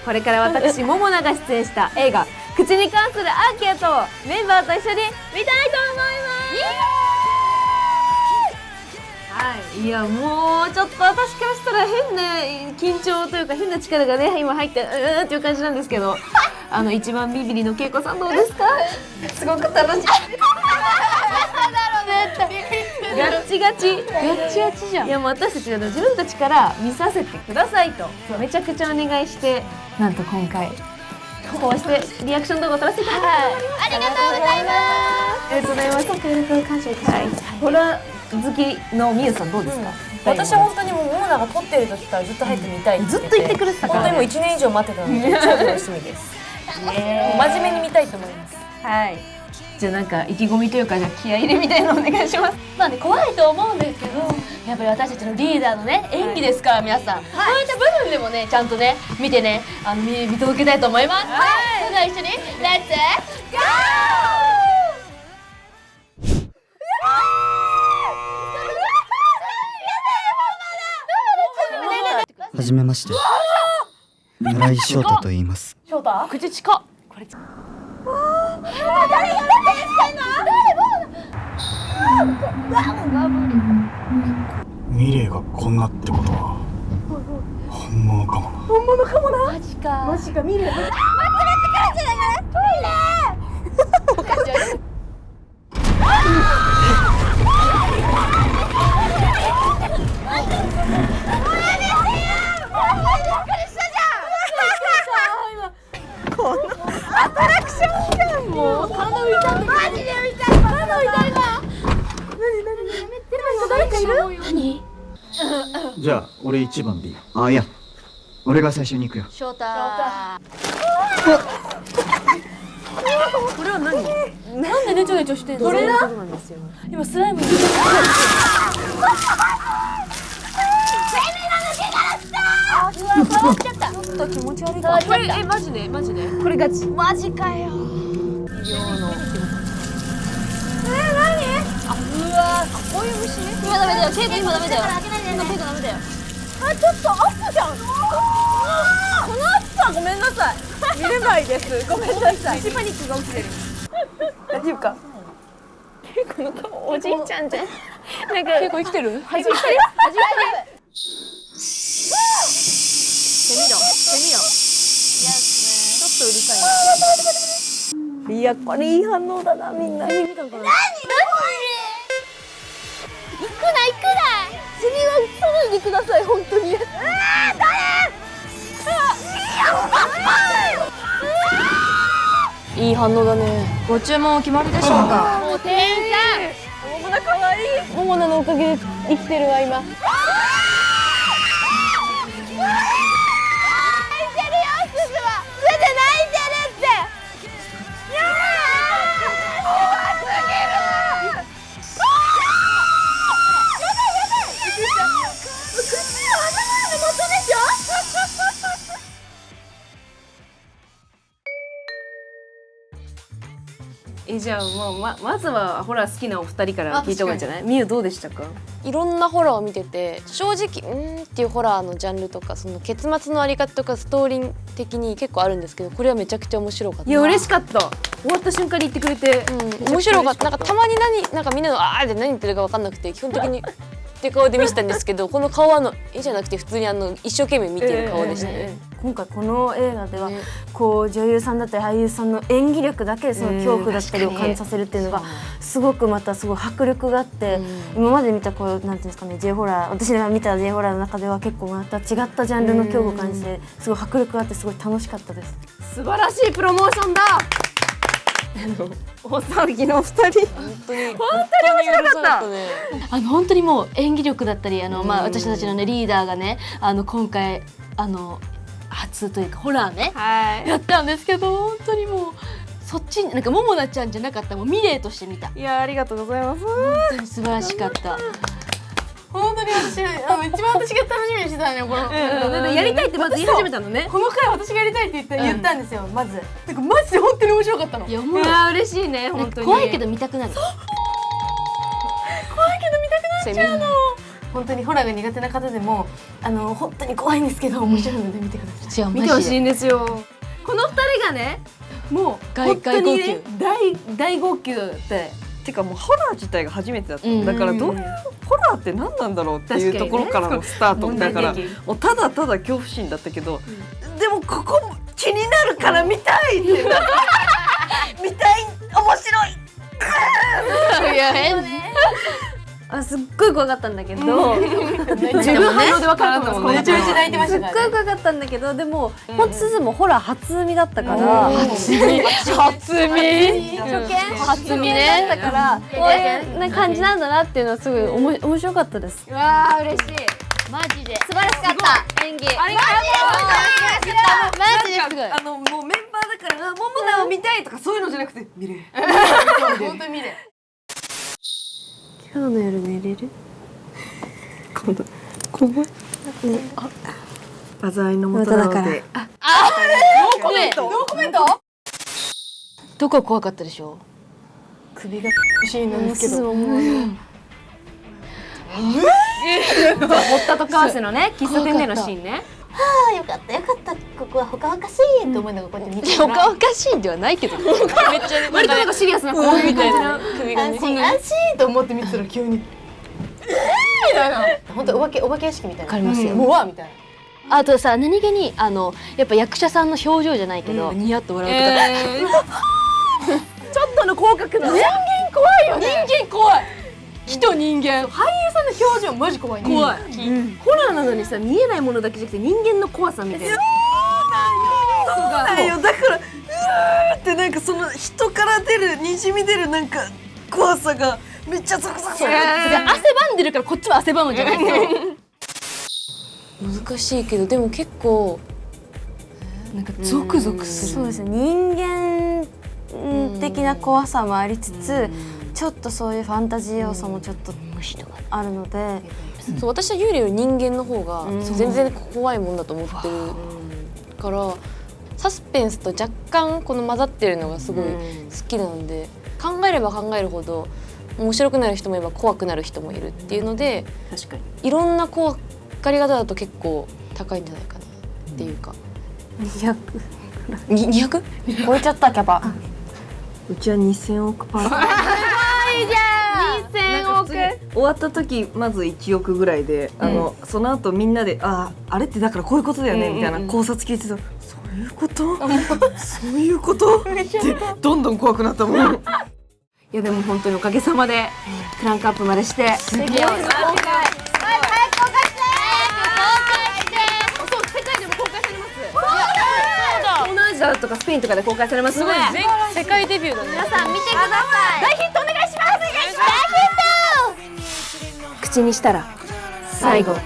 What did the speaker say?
これから私ももなが出演した映画「口に関するアーキャとメンバーと一緒に見たいと思います。はい、いやもうちょっと私からしたら変な緊張というか変な力がね今入ってっていう感じなんですけど一番ビビリの恵子さんどうですか？すごく楽しい。ガッチガチじゃん。いやもう私たち自分たちから見させてくださいとめちゃくちゃお願いしてなんと今回こうしてリアクション動画を撮らせていただきました。ありがとうございます。ありがとうございます。今回よろしく感謝いたします。ホラー好きのみゆさんどうですか？私は本当にもうモモナが撮ってる時からずっと入ってみたいってずっと言ってくれてたから、本当にもう1年以上待ってたので超楽しみです。真面目に見たいと思います。はい。じゃあなんか意気込みというかじゃあ気合い入れみたいなのお願いします。まあね怖いと思うんですけどやっぱり私たちのリーダーのね演技ですから皆さん、そういった部分でもねちゃんとね見てね見届けたいと思います。それでは一緒にレッツゴはじめまして。村井翔太と言います。翔太口近っこれミレイがこんなってことは本物かもな。マジか見るじゃあ俺1番でいい。あ、いや俺が最初に行くよ。翔太これは何？なんでネチョネチョしてんの？これだ。そうなんですよ。今スライムに触っちゃった。ちょっと気持ち悪いか。これマジでこれガチ。マジかよ。こういう虫ね。今ダメだよ。ケイコ今ダメだよ。今ケイコダメだよ。あ、ちょっとアップじゃん。このアップはごめんなさい。見れないです。ごめんなさい。虫パニックが起きてる。大丈夫か？ケイコの顔おじいちゃんじゃん。なんかケイコ生きてる？恥じってる。セミよ。ちょっとうるさいな。いやこれいい反応だなみんな。何？セミは取りにください本当に。いい反応だね。ご注文お決まりでしょうか？もう店員さん。桃菜可愛い。桃菜のおかげで生きてるわ今。じゃあもうまずはホラー好きなお二人から聞いた方がいいんじゃない？みゆどうでしたか？いろんなホラーを見てて正直っていうホラーのジャンルとかその結末のあり方とかストーリー的に結構あるんですけどこれはめちゃくちゃ面白かった。いや嬉しかった。終わった瞬間に言ってくれて、面白かった。なんかたまになんかみんなのあーで何言ってるか分かんなくて基本的にって顔で見せたんですけどこの顔は絵じゃなくて普通に一生懸命見てる顔でしたね。今回この映画ではこう女優さんだったり俳優さんの演技力だけでその恐怖だったりを感じさせるっていうのがすごくまたすごい迫力があって今まで見たこうなんていうんですかね J ホラー私が見た J ホラーの中では結構また違ったジャンルの恐怖を感じてすごい迫力があってすごい楽しかったです。素晴らしいプロモーションだ。大騒ぎのお二人本当に面白かった。本当にもう演技力だったり私たちのねリーダーがね今回初というかホラーね、やったんですけど本当にもうそっちなんかももなちゃんじゃなかったもうミレイとして見た。いやありがとうございます。本当に素晴らしかった。本当に私一番私が楽しみにしてたのよこの、やりたいってまず言い始めたのね。この回私がやりたいって言ったんですよまず。なんかマジで本当に面白かったの。いや嬉しいね本当に。怖いけど見たくなる。怖いけど見たくなっちゃうの。本当にホラーが苦手な方でも本当に怖いんですけど面白いので見てください。違う見てほしいんですよ。この2人がねもう本当にね大号泣っててかもうホラー自体が初めてだったの、だからどういうホラーって何なんだろうっていうところからのスタートだからもうただただ恐怖心だったけど、でもここ気になるから見たいってなって見たい面白いいや変すっごい怖かったんだけど自分反応で分かると思う。めちゃめちゃ泣いてましたからね。すっごい怖かったんだけどでもほんとすずもホラー初見だったから初見ねだからこういう感じなんだなっていうのはすごい面白かったです。わあ嬉しい。マジで素晴らしかった演技。マジですごい。もうメンバーだからモモナを見たいとかそういうのじゃなくて見れる本当に見れ。今日の夜寝れる？災いの元なので。ノーコメント。どこ怖かったでしょ首がシーンなんですけど。堀田と川瀬のね喫茶店でのシーンね。ああよかったよかったここはほかほかしいと思いながらこうやって見てたら。おかおかしいんではないけどめっちゃ割となんかシリアスなこういう感じの首がね安心と思って見てたら急に。みたいな。本当お化け屋敷みたいな。わかりますようわみたいな。あとさ何気にやっぱ役者さんの表情じゃないけどニヤッと笑うとかちょっとの口角の人間怖いよね。人間怖い人人間俳優さんの表情マジ怖いね。怖いホラーなのにさ見えないものだけじゃなくて人間の怖さみたいな。そうだよだからうわーってなんかその人から出るにじみ出るなんか怖さがめっちゃゾクゾクする。汗ばんでるからこっちも汗ばむじゃない難しいけどでも結構なんかゾクゾクする。そうですね人間的な怖さもありつつちょっとそういうファンタジー要素もちょっとあるのでそう私は幽霊より人間の方が全然怖いもんだと思ってるからサスペンスと若干この混ざってるのがすごい好きなので考えれば考えるほど面白くなる人もいれば怖くなる人もいるっていうので確かに。いろんな怖がり方だと結構高いんじゃないかなっていうか200? 超えちゃったキャパ。うちは2000億パーセント。2000億。終わった時まず1億ぐらいで、その後みんなであれってだからこういうことだよねみたいな考察聞いてたらそういうことそういうことってどんどん怖くなったもん。いやでも本当におかげさまでクランクアップまでして。すごい。そう世界でも公開されます。東南アジアとかスペインとかで公開されますので。世界デビューだね。皆さん見てください。大ヒットお願いします。大ヒット。口にしたら最後。